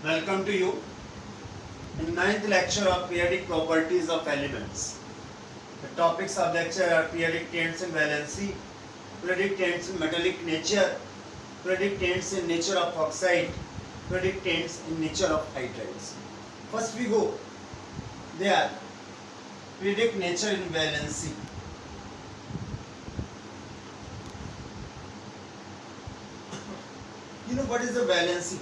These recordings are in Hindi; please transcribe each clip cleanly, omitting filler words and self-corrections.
Welcome to you in ninth lecture of periodic properties of elements. The topics of lecture are periodic taints in valency, periodic taints in metallic nature, periodic taints in nature of oxide, periodic taints in nature of hydrides. First we go there. Periodic nature in valency. You know what is the valency?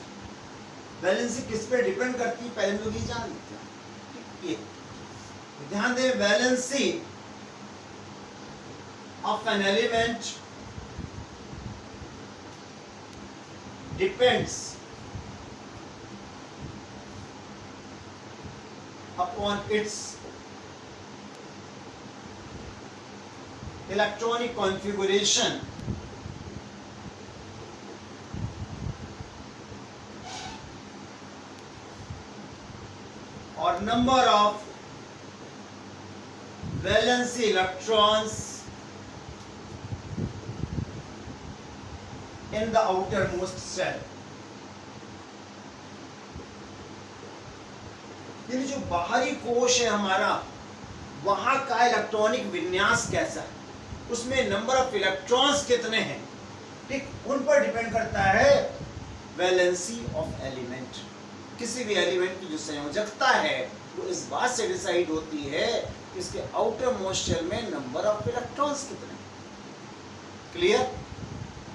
Valency किस पे डिपेंड करती है पहले हम लोग ये जान लेते हैं. ये ध्यान दें, valency of an element depends upon its electronic configuration or number of valency electrons in the outermost shell. यानी जो बाहरी कोश है हमारा, वहां का इलेक्ट्रॉनिक विन्यास कैसा है, उसमें नंबर ऑफ इलेक्ट्रॉन्स कितने हैं, ठीक, उन पर डिपेंड करता है वैलेंसी ऑफ एलिमेंट. किसी भी एलिमेंट की जो संयोजकता है वो इस बात से डिसाइड होती है कि इसके आउटर मोस्ट शेल में नंबर ऑफ इलेक्ट्रॉन्स कितने. क्लियर?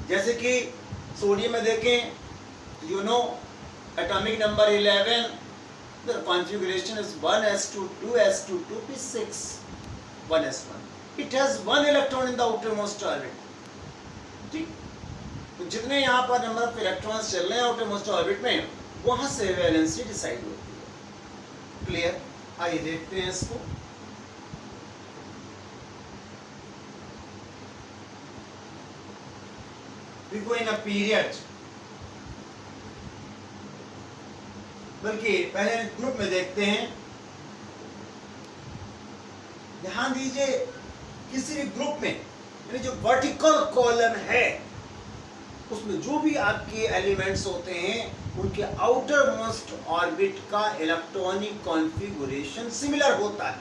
जैसे कि सोडियम में देखें, you know atomic number 11, the configuration is 1s2 2s2 2p6 1s1. It has 1 electron in the outer most orbit. ठीक, तो जितने यहाँ पर नंबर ऑफ इलेक्ट्रॉन्स चल रहे हैं आउटर मोस्ट ऑर्बिट में, वहां से वैलेंसी डिसाइड होती है. क्लियर? आइए देखते हैं इसको. We go in a period. बल्कि पहले ग्रुप में देखते हैं. ध्यान दीजिए, किसी भी ग्रुप में यानी जो वर्टिकल कॉलम है उसमें जो भी आपके एलिमेंट्स होते हैं उनके आउटर मोस्ट ऑर्बिट का इलेक्ट्रॉनिक कॉन्फ़िगरेशन सिमिलर होता है.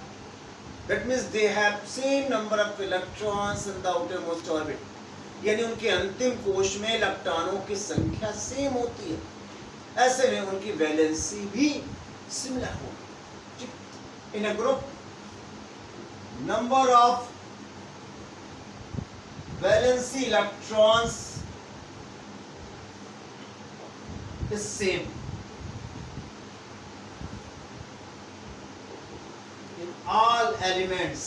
That means they have same number of electrons in the outer most orbit. यानी उनके अंतिम कोश में इलेक्ट्रॉनों की संख्या सेम होती है. ऐसे में उनकी वैलेंसी भी सिमिलर होगी. In a group number of valency electrons is same in all elements.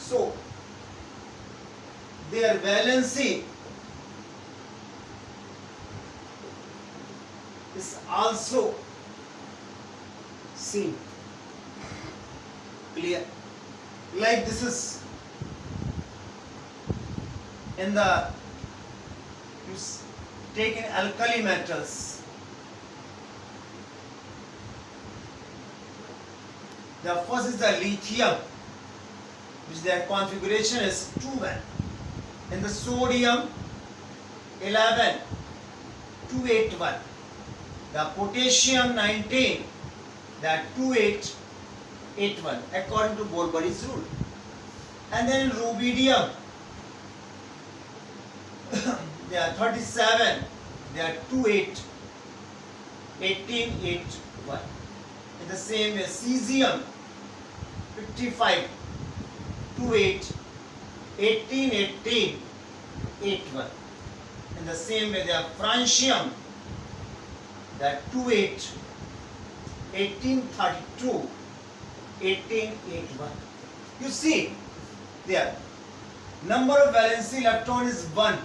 So their valency is also same. Clear? Like this is in the, you take in alkali metals, the first is the lithium, which their configuration is 2n. In the sodium 11 281, the potassium 19, that 2881 according to Bolberry's rule. And then in rubidium they are 37, they are 28 1881. In the same way cesium 55 28 1818 81. In the same way they are francium, that 28 1832 1881. You see there number of valency electron is 1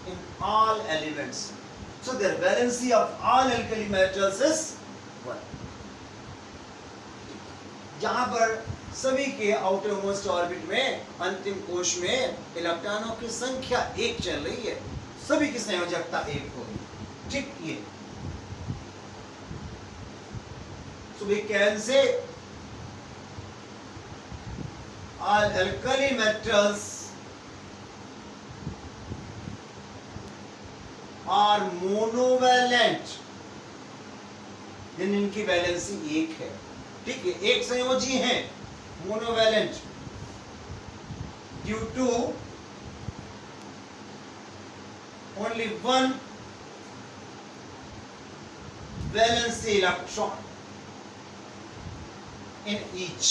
in all elements. So their valency of all alkali metals is 1. जहां पर सभी के आउटर मोस्ट ऑर्बिट में अंतिम कोश में इलेक्ट्रॉनों की संख्या 1 चल रही है, सभी की संयोजकता 1 होगी. ठीक, ये so we can say all alkali metals are monovalent, इनकी वैलेंसी एक है, ठीक है, एक संयोजी है, monovalent, due to only one valency electron in each.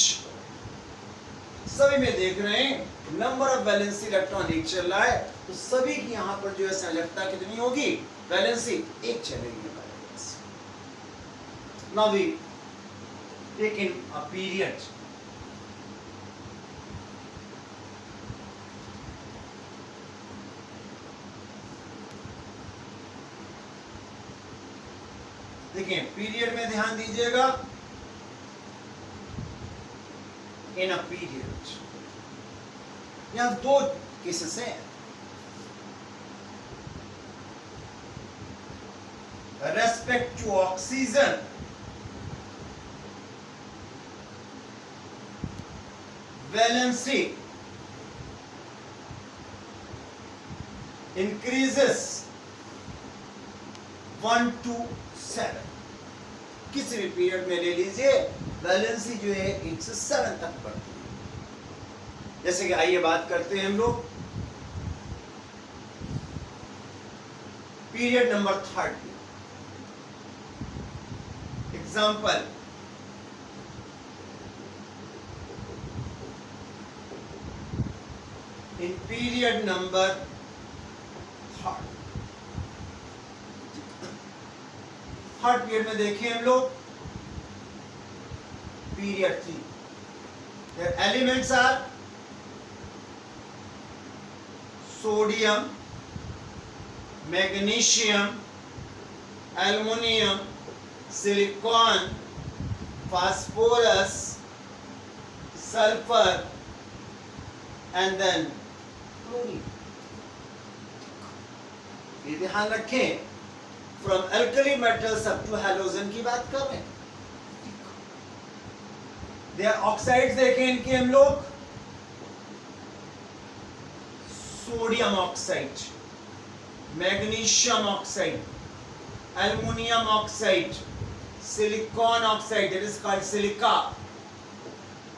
सभी में देख रहे हैं नंबर ऑफ वैलेंसी इलेक्ट्रॉन एक चल रहा है, तो सभी की यहां पर जो है संयोजकता कितनी होगी, वैलेंसी एक चलेगी। Now we take in a period. देखिए पीरियड में ध्यान दीजिएगा, इन अ पीरियड यहां दो केसेस हैं, respect to oxygen valency increases 1 to 7, किसी भी पीरियड में ले लीजिए वैलेंसी जो है 1 से 7 तक बढ़ती है। जैसे कि आइए बात करते हैं हम लोग period number 30, example in period number 3rd, third period में देखिए हम लोग period 3, their elements are sodium, magnesium, aluminum, silicon, phosphorus, sulfur and then chlorine। ये ध्यान रखें, from alkali metals up to halogen की बात कर रहे हैं। दे आर ऑक्साइड्स देखें इनके हम लोग, sodium oxide, magnesium oxide, aluminium oxide, silicon oxide that is called silica,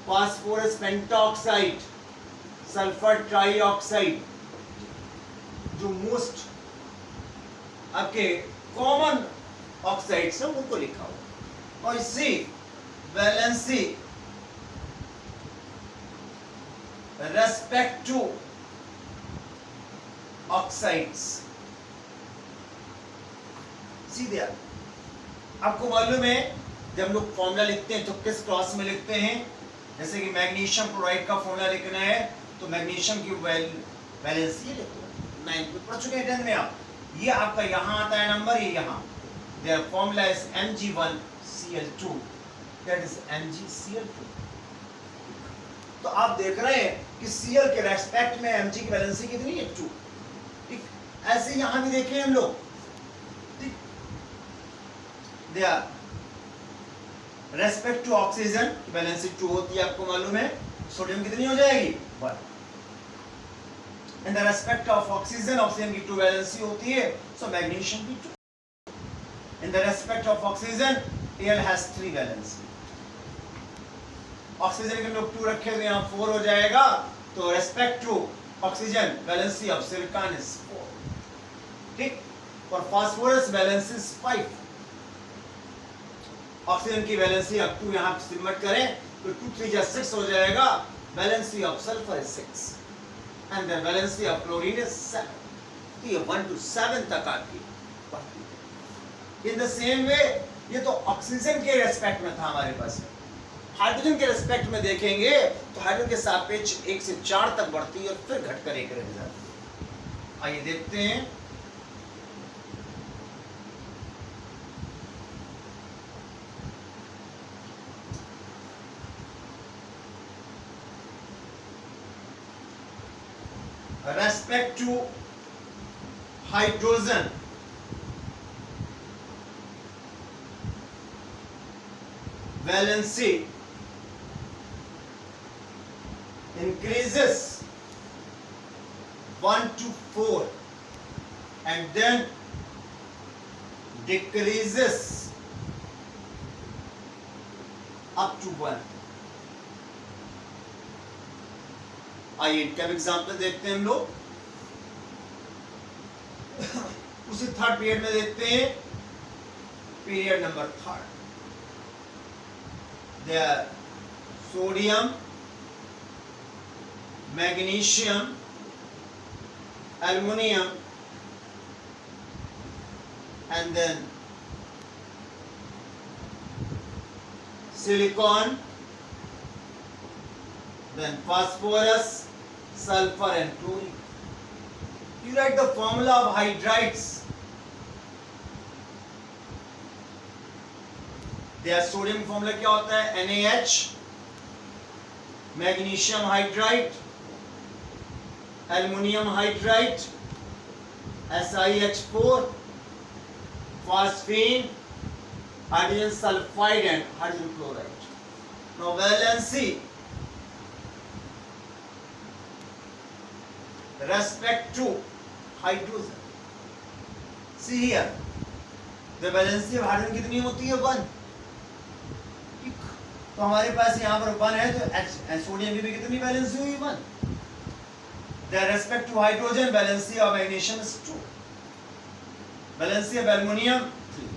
phosphorus pentoxide, sulphur trioxide, जो मोस्ट आपके कॉमन ऑक्साइड्स हैं उनको लिखा हुआ। और इसी वैलेंसी रेस्पेक्ट टू ऑक्साइड्स, सीधे आपको मालूम है जब हम लोग फॉर्मूला लिखते हैं तो किस क्रॉस में लिखते हैं। जैसे कि मैग्नीशियम क्लोराइड का फॉर्मूला लिखना है तो मैग्नीशियम की वैलेंसी लिखो, 9 में पढ़ चुके हैं 10 में आप। ये आपका यहाँ आता है नंबर, ये यहाँ, their formula is Mg1Cl2, that is MgCl2। तो आप देख रहे हैं कि Cl के रेस्पेक्ट में Mg की वैलेंसी कितनी है, 2। ठीक, ऐसे यहाँ भी देखें हम लोग, ठीक, they are respect to oxygen valency 2 होती है, आपको मालूम है। सोडियम कितनी हो जाएगी, 1। In the respect of oxygen, oxygen की 2 वैलेंसी होती है, सो मैग्नीशियम की 2। In the respect of oxygen Al has 3 valency. Oxygen के लोग 2 रखे तो यहाँ 4 हो जाएगा, तो respect to oxygen valency of silicon is 4। ठीक, और फास्फोरस वैलेंसी इज 5। ऑक्सीजन की वैलेंसी अब 2 यहाँ सिमट करें तो 2 3 जा 6 हो जाएगा। Valency of sulphur is 6 and the valency of chlorine is 7। तो ये 1 to 7 तक आपकी बढ़ती है। इन द सेम वे ये तो ऑक्सीजन के रेस्पेक्ट में था हमारे पास। हाइड्रोजन के रेस्पेक्ट में देखेंगे तो हाइड्रोजन के सापेक्ष 1 से 4 तक बढ़ती है और फिर घटकर 1 रह जाती है। आइए देखते हैं। Respect to hydrogen, valency increases 1 to 4 and then decreases up to 1. आइए इनका एग्जाम्पल देखते हैं हम लोग। उसी थर्ड पीरियड में देखते हैं, period number 3 there sodium, magnesium, aluminum, and then silicon, then phosphorus, sulfur and chlorine. You write the formula of hydrides. their sodium formula क्या होता है? NaH, magnesium hydride, aluminium hydride, SiH4, phosphine, hydrogen sulfide and hydrogen chloride. Now valency respect to hydrogen. See here, the valency of hydrogen कितनी होती है? 1. तो हमारे पास यहाँ पर 1 है, तो सोडियम की भी कितनी वैलेंसी हुई? 1. The respect to hydrogen, valency of magnesium is 2. Valency of aluminum 3.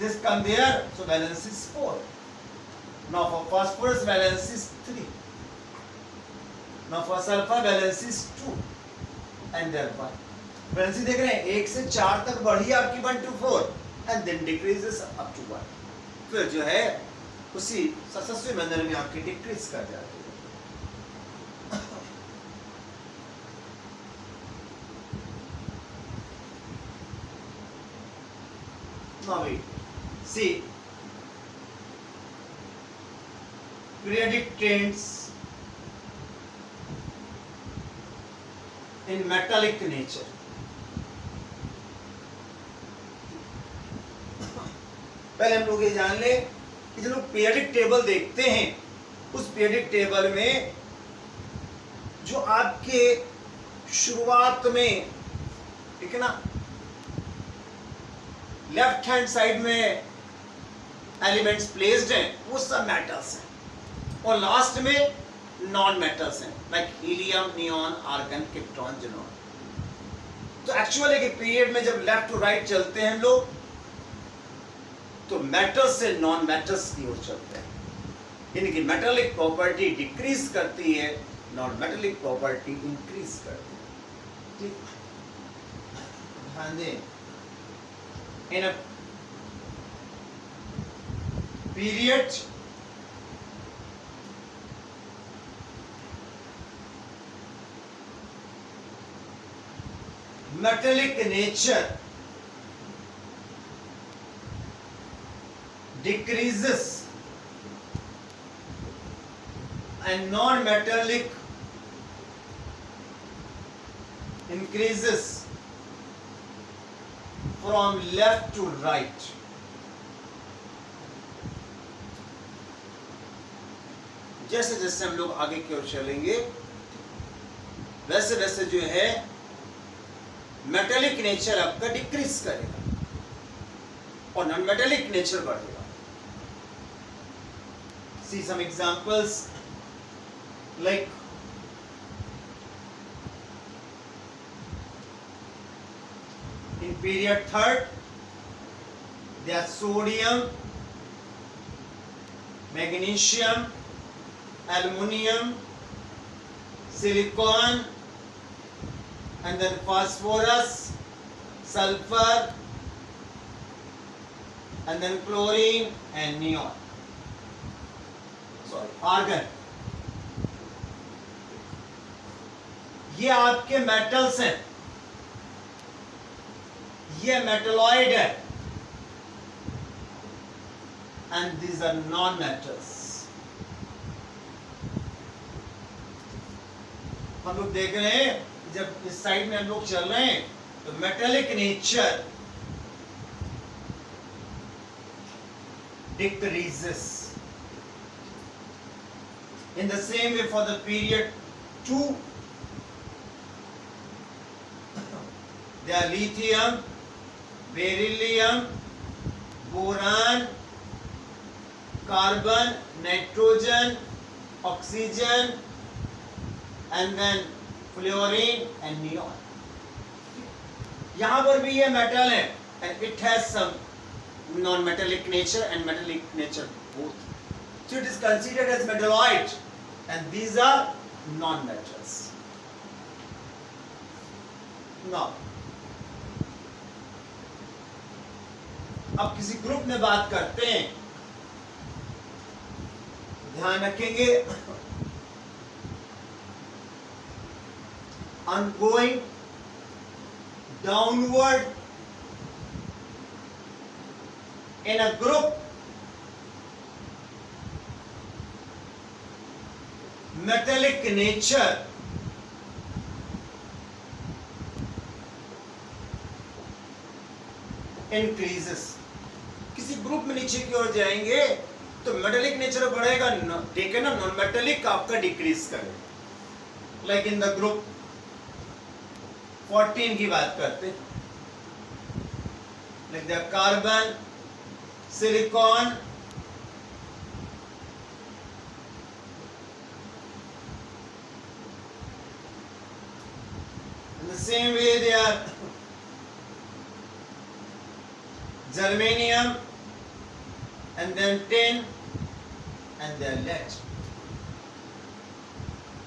This come there, so valency is 4. Now for phosphorus, valency is 3. Now for sulfur, valency is 2. And then 1. Valency देख रहे हैं, 1 से 4 तक बढ़ी आपकी 1 to 4 and then decreases up to 1. फिर जो है उसी सक्सेसिव मैनर में आपकी डिक्रीज कर जाती है। Now we see periodic trends in metallic nature. पहले हम लोग ये जान ले कि जब लोग पीरियडिक टेबल देखते हैं, उस पीरियडिक टेबल में जो आपके शुरुआत में, ठीक है ना, लेफ्ट हैंड साइड में एलिमेंट्स प्लेस्ड हैं, वो सब मेटल्स हैं, और लास्ट में नॉन मेटल्स हैं, like helium, neon, argon, krypton, xenon. तो एक्चुअली के पीरियड में जब लेफ्ट टू राइट चलते हैं हम लोग, तो मेटल्स से नॉन मेटल्स की ओर चलते हैं, यानी कि मेटालिक प्रॉपर्टी डिक्रीज करती है, नॉन मेटालिक प्रॉपर्टी इंक्रीज करती है। ठीक, ध्यान दें, in a period metallic nature decreases and non-metallic increases from left to right. जैसे जैसे हम लोग आगे की ओर चलेंगे, वैसे वैसे जो है मेटालिक नेचर आपका डिक्रीज करेगा और नॉन मेटालिक नेचर बढ़ेगा। See some examples like in period 3rd there are sodium, magnesium, aluminum, silicon, and then phosphorus, sulfur, and then chlorine and neon. Argon, ये आपके मेटल्स हैं, ये मेटलॉइड है, and these are non metals. हम लोग देख रहे हैं, जब इस साइड में हम लोग चल रहे हैं, तो metallic nature decreases. In the same way for the period 2, there are lithium, beryllium, boron, carbon, nitrogen, oxygen, and then fluorine and neon. यहां पर भी ये मेटल है and it has some non metallic nature and metallic nature both, so it is considered as metalloid and these are non metals. now अब किसी ग्रुप में बात करते हैं, ध्यान रखेंगे ongoing downward in a group, metallic nature increases. किसी ग्रुप में नीचे की ओर जाएंगे तो मेटेलिक नेचर बढ़ेगा, ठीक है ना, नॉन मेटेलिक आपका डिक्रीज करेगा। लाइक इन द ग्रुप 14 की बात करते हैं, like the carbon, silicon, in the same way they are germanium and then tin and then lead.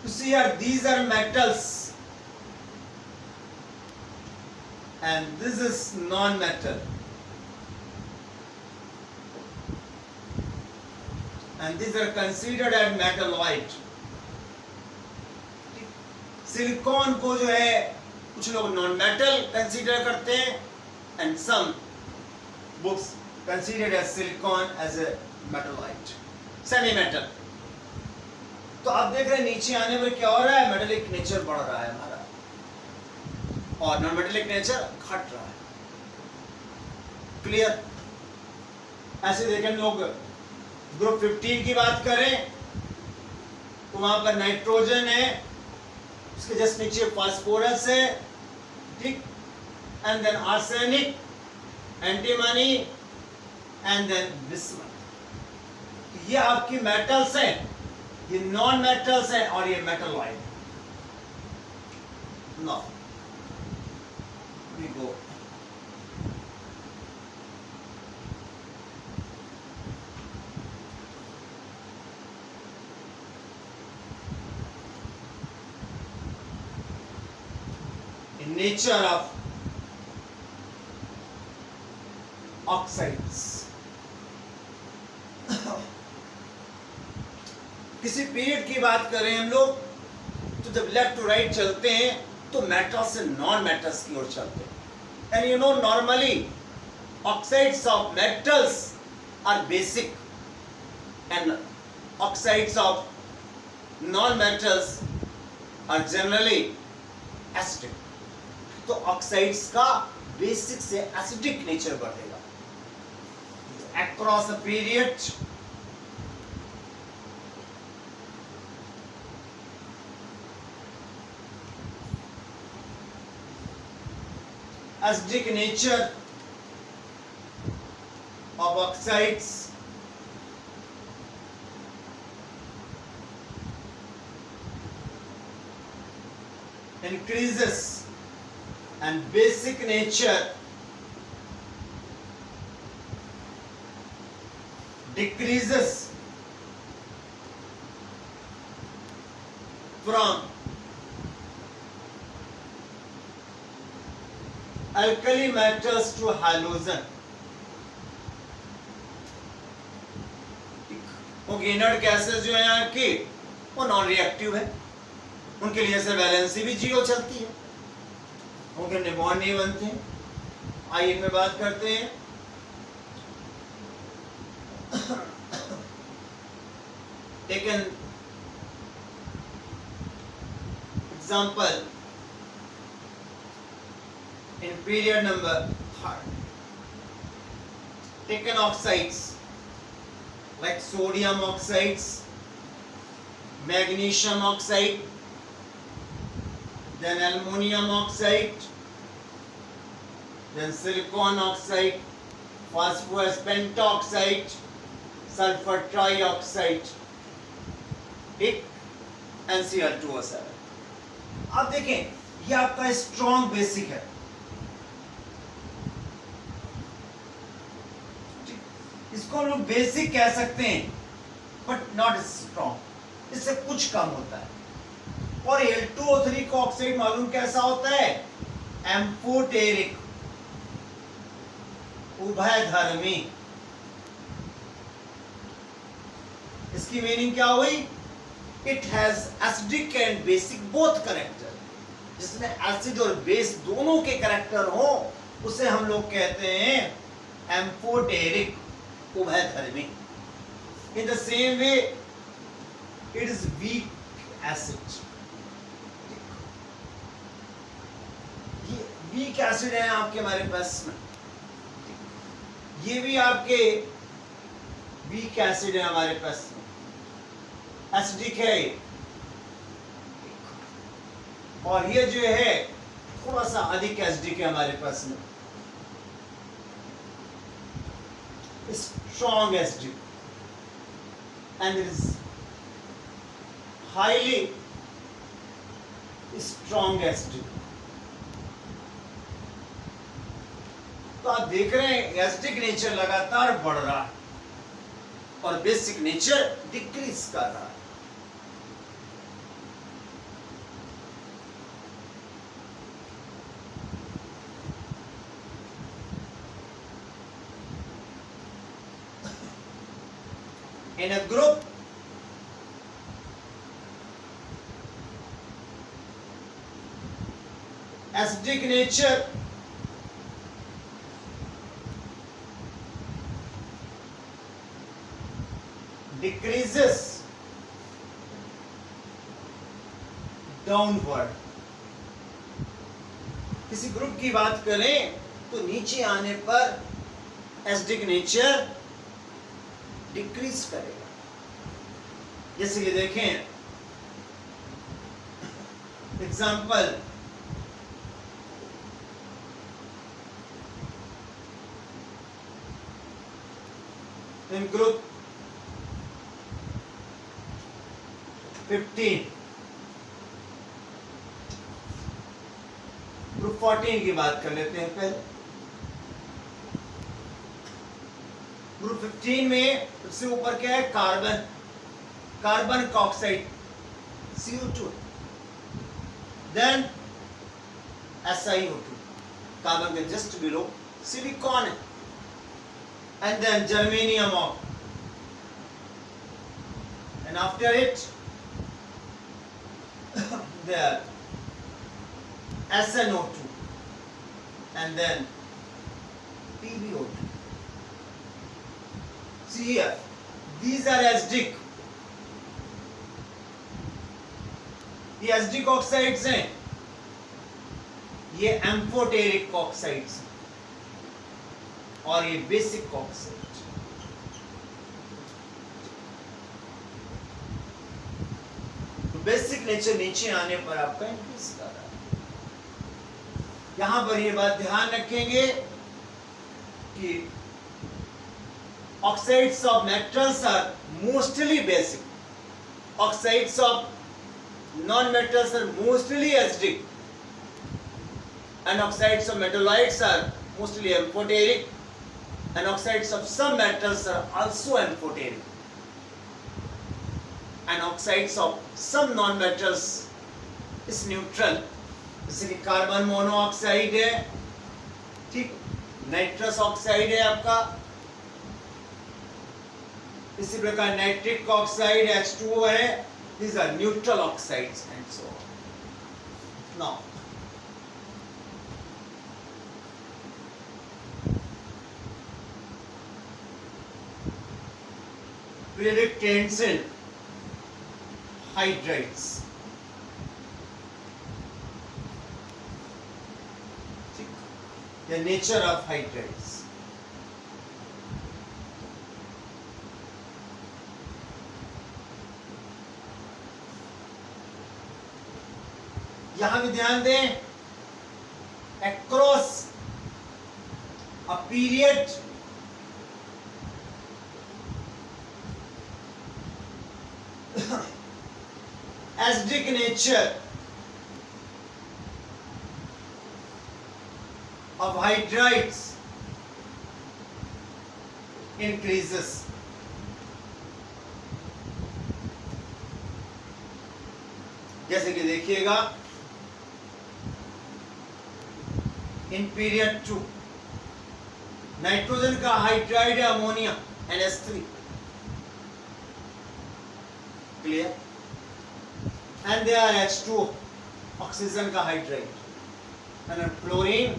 You see here, these are metals and this is non-metal, and these are considered as metalloid. Silicon को जो है कुछ लोग नॉन मेटल कंसीडर करते हैं and some books considered as silicon as a metalloid, semi metal. तो आप देख रहे हैं नीचे आने पर क्या हो रहा है, मेटेलिक नेचर बढ़ रहा है हमारा और नॉन मेटेलिक नेचर घट रहा है। क्लियर? ऐसे देखें लोग ग्रुप 15 की बात करें तो वहां पर नाइट्रोजन है, उसके जस्ट नीचे फास्फोरस है, ठीक, and then arsenic, antimony and then bismuth. ये आपकी मेटल्स हैं, ये नॉन मेटल्स हैं और ये metalloid. Now we go in nature of oxides. किसी पीरियड की बात करें हम लोग तो जब लेफ्ट टू राइट चलते हैं तो मेटल्स से नॉन मेटल्स की ओर चलते हैं। And you know normally oxides of metals are basic and oxides of non metals are generally acidic. तो ऑक्साइड्स का बेसिक से एसिडिक नेचर बढ़ेगा across a period. Acidic nature of oxides increases and basic nature decreases from alkali metals to halogen। क्योंकि इनर्ट गैसेस जो है आपकी वो नॉन रिएक्टिव है, उनके लिए से वैलेंसी भी जीरो चलती है, उनके निबॉन्ड नहीं बनते हैं। आइए इनमें बात करते हैं। Take an example in period number 3rd, taken oxides like sodium oxides, magnesium oxide, then aluminum oxide, then silicon oxide, phosphorus pentoxide, sulfur trioxide, ठीक, NCl2O7। अब देखें ये आपका स्ट्रॉन्ग बेसिक है, इसको हम लोग बेसिक कह सकते हैं बट नॉट स्ट्रॉन्ग, इससे कुछ कम होता है। और Al2O3 का ऑक्साइड मालूम कैसा होता है? एम्फोटेरिक, उभयधर्मी। इसकी मीनिंग क्या हुई? It has acidic and basic both character, जिसमें एसिड और बेस दोनों के कैरेक्टर हो उसे हम लोग कहते हैं एम्फोटेरिक, उभयधर्मी। In the same way it is weak acid, ये वीक एसिड है आपके हमारे पास में, ये भी आपके वीक एसिड है हमारे पास में, एसिडिक है और ये जो है थोड़ा सा अधिक एसिडिक है हमारे पास में, strong acidic and it is highly strong acidic। तो आप देख रहे हैं एसिडिक नेचर लगातार बढ़ रहा है और बेसिक नेचर डिक्रीज कर रहा है। In a group, acidic nature decreases downward। किसी ग्रुप की बात करें तो नीचे आने पर एसिडिक नेचर डिक्रीज करेगा। जैसे कि देखें एग्जाम्पल, इन ग्रुप 15, ग्रुप 14 की बात कर लेते हैं पहले। ग्रुप 15 में सबसे ऊपर क्या है? Carbon, carbon oxide CO2, then SiO2, carbon के जस्ट बिलो सिलिकॉन है, and then germanium oxide, and after it there SnO2 and then PbO2। See here, these are acidic, ये एसिडिक ऑक्साइड्स हैं, ये एम्फोटेरिक ऑक्साइड्स और ये बेसिक ऑक्साइड। तो बेसिक नेचर नीचे आने पर आपका इंक्रीज कर रहा है। यहां पर ये बात ध्यान रखेंगे कि oxides of metals are mostly basic, oxides of non-metals are mostly acidic, and oxides of metalloids are mostly amphoteric, and oxides of some metals are also amphoteric, and oxides of some non-metals is neutral, जैसे कि कार्बन मोनोऑक्साइड है, ठीक, नाइट्रस ऑक्साइड है आपका, इसी प्रकार नाइट्रिक ऑक्साइड H2O है, these are neutral oxides and so on। Now periodic tensile hydrides, the nature of hydrides। यहां भी ध्यान दें, across period acidic nature of hydrides increases. जैसे कि देखिएगा इन पीरियड 2 नाइट्रोजन का हाइड्राइड है ammonia NH3, clear, and they are H2O oxygen का हाइड्राइड एंड फ्लोरीन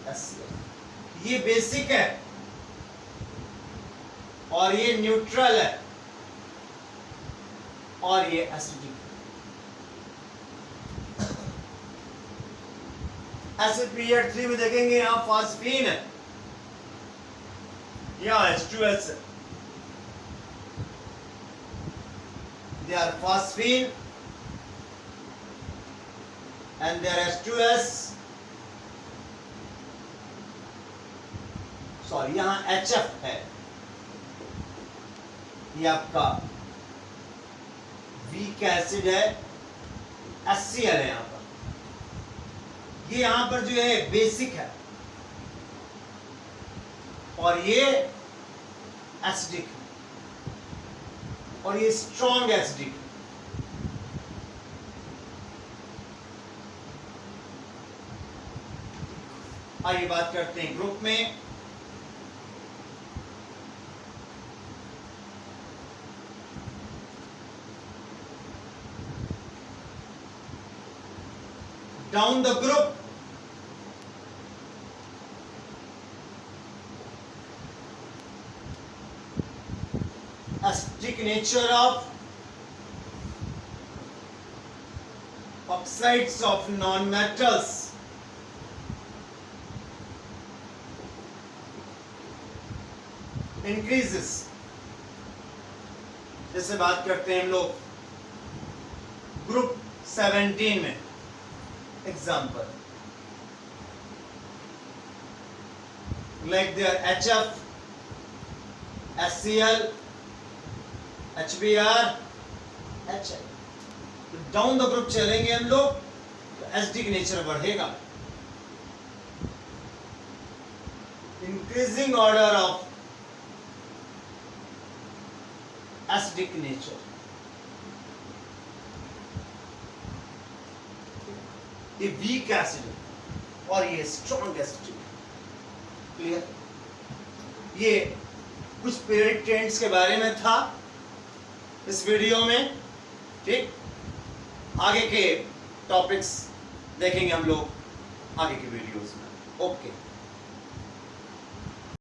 HCl। ये बेसिक है और ये न्यूट्रल है और ये एसिडिक। ऐसे पीरियड 3 में देखेंगे यहां फास्फीन है, यहां H2S है, they are phosphine and they are H2S, sorry यहां HF है, ये आपका वीक एसिड है, HCl है यहां पर, ये यहां पर जो है बेसिक है और ये एसिडिक है और ये स्ट्रॉन्ग एसिडिक है। आइए बात करते हैं ग्रुप में। Down the group acidic nature of oxides of non-metals increases। जैसे बात करते हैं हम लोग ग्रुप 17 में, example like their HF, HCl, HBr, HI। Down the group चलेंगे हम लोग तो एसिडिक नेचर बढ़ेगा। Increasing order of acidic nature, ये वीक एसिड और ये स्ट्रॉन्ग एसिड, क्लियर। ये कुछ पीरियड ट्रेंड्स के बारे में था इस वीडियो में, ठीक। आगे के टॉपिक्स देखेंगे हम लोग आगे के वीडियोस में। ओके।